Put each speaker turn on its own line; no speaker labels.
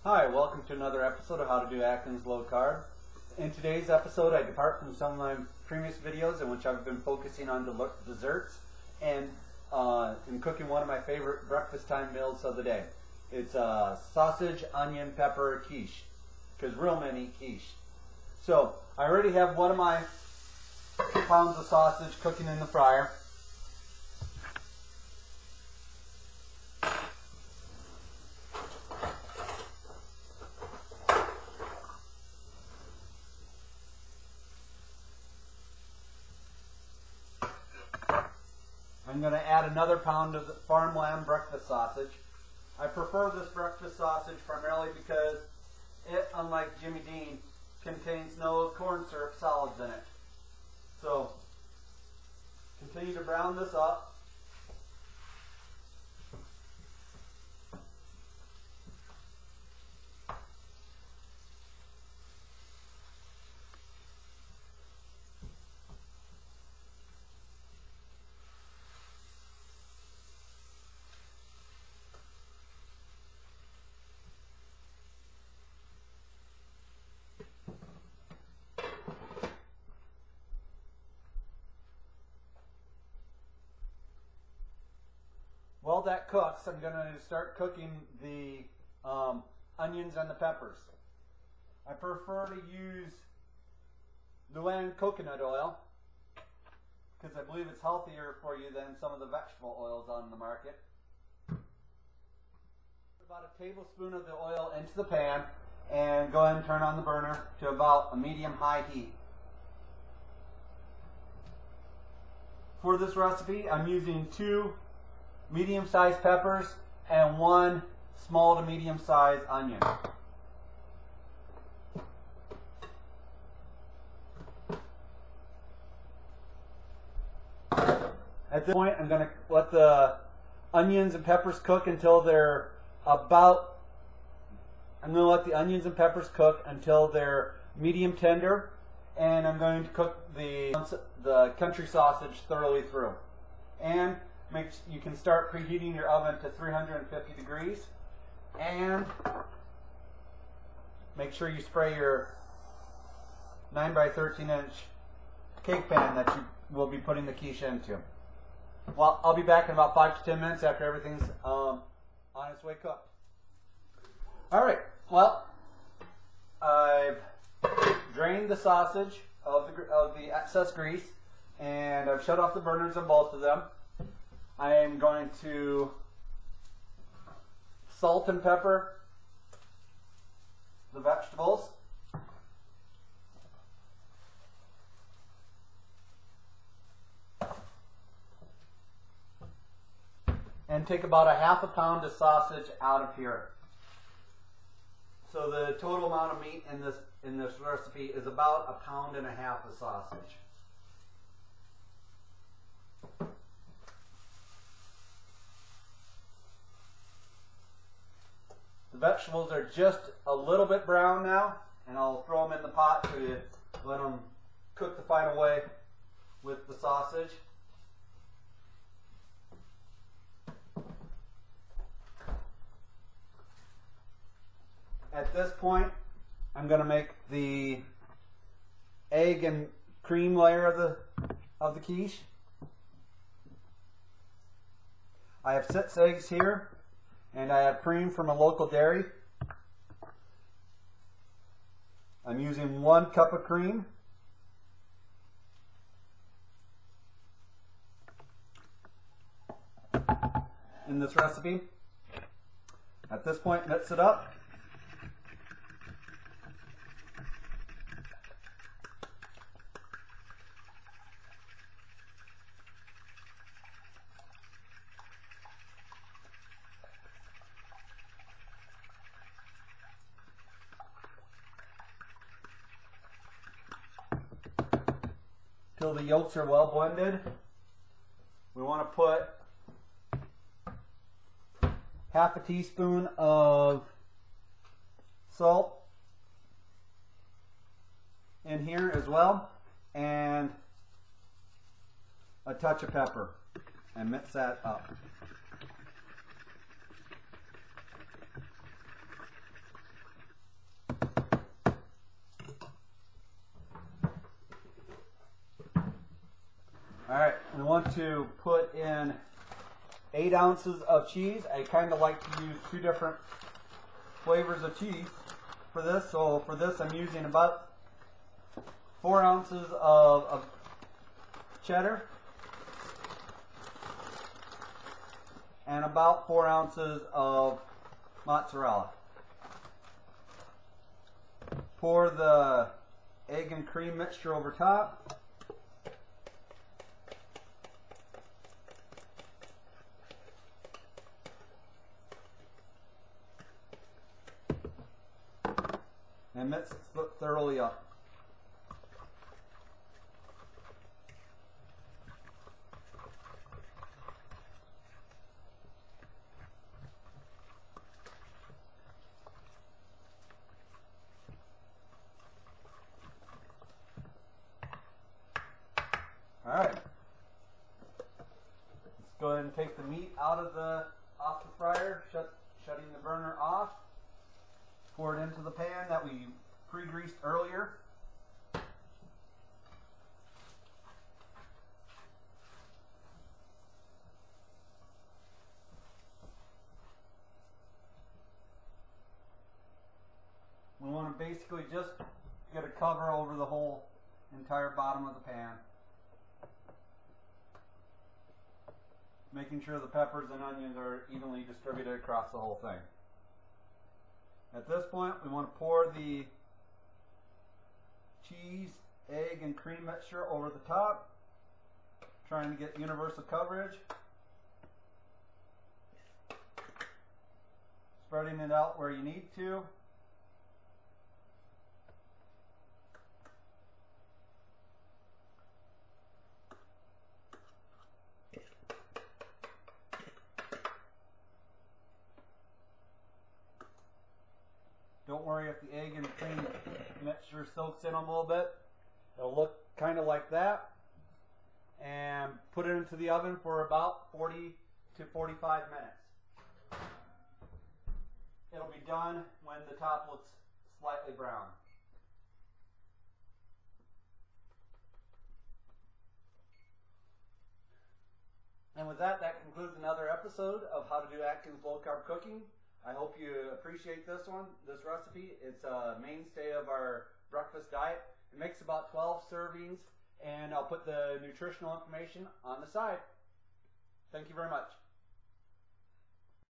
Hi, welcome to another episode of How to Do Atkins Low Carb. In today's episode, I depart from some of my previous videos in which I've been focusing on desserts and am cooking one of my favorite breakfast time meals of the day. It's sausage, onion, pepper quiche, because real men eat quiche. So I already have one of my pounds of sausage cooking in the fryer. I'm going to add another pound of the farmland breakfast sausage. I prefer this breakfast sausage primarily because it, unlike Jimmy Dean, contains no corn syrup solids in it. So, continue to brown this up. While that cooks, I'm going to start cooking the onions and the peppers. I prefer to use Luann coconut oil because I believe it's healthier for you than some of the vegetable oils on the market. About a tablespoon of the oil into the pan and go ahead and turn on the burner to about a medium-high heat. For this recipe, I'm using 2 medium-sized peppers and 1 small to medium-sized onion. At this point, I'm going to let the onions and peppers cook until they're medium tender, and I'm going to cook the country sausage thoroughly through. And you can start preheating your oven to 350 degrees, and make sure you spray your 9 by 13 inch cake pan that you will be putting the quiche into. Well, I'll be back in about 5 to 10 minutes after everything's on its way cooked. Alright, well, I've drained the sausage of the excess grease, and I've shut off the burners on both of them. I am going to salt and pepper the vegetables. And take about a half a pound of sausage out of here. So the total amount of meat in this recipe is about 1.5 pounds of sausage. The vegetables are just a little bit brown now, and I'll throw them in the pot to let them cook the final way with the sausage. At this point, I'm going to make the egg and cream layer of the quiche. I have 6 eggs here, and I have cream from a local dairy. I'm using 1 cup of cream. In this recipe. At this point, mix it up. Till the yolks are well blended. We want to put half a teaspoon of salt in here as well, and a touch of pepper, and mix that up. to put in 8 ounces of cheese. I kind of like to use 2 different flavors of cheese for this. So for this I'm using about 4 ounces of cheddar and about 4 ounces of mozzarella. Pour the egg and cream mixture over top. And mix it thoroughly up. Alright, let's go ahead and take the meat off the fryer, shutting the burner off. Pour it into the pan that we pre-greased earlier. We want to basically just get a cover over the whole entire bottom of the pan, making sure the peppers and onions are evenly distributed across the whole thing. At this point, we want to pour the cheese, egg, and cream mixture over the top, trying to get universal coverage. Spreading it out where you need to. Don't worry if the egg and cream mixture soaks in a little bit. It'll look kind of like that. And put it into the oven for about 40 to 45 minutes. It'll be done when the top looks slightly brown. And with that, that concludes another episode of How to Do Atkins Low Carb Cooking. I hope you appreciate this recipe. It's a mainstay of our breakfast diet. It makes about 12 servings, and I'll put the nutritional information on the side. Thank you very much.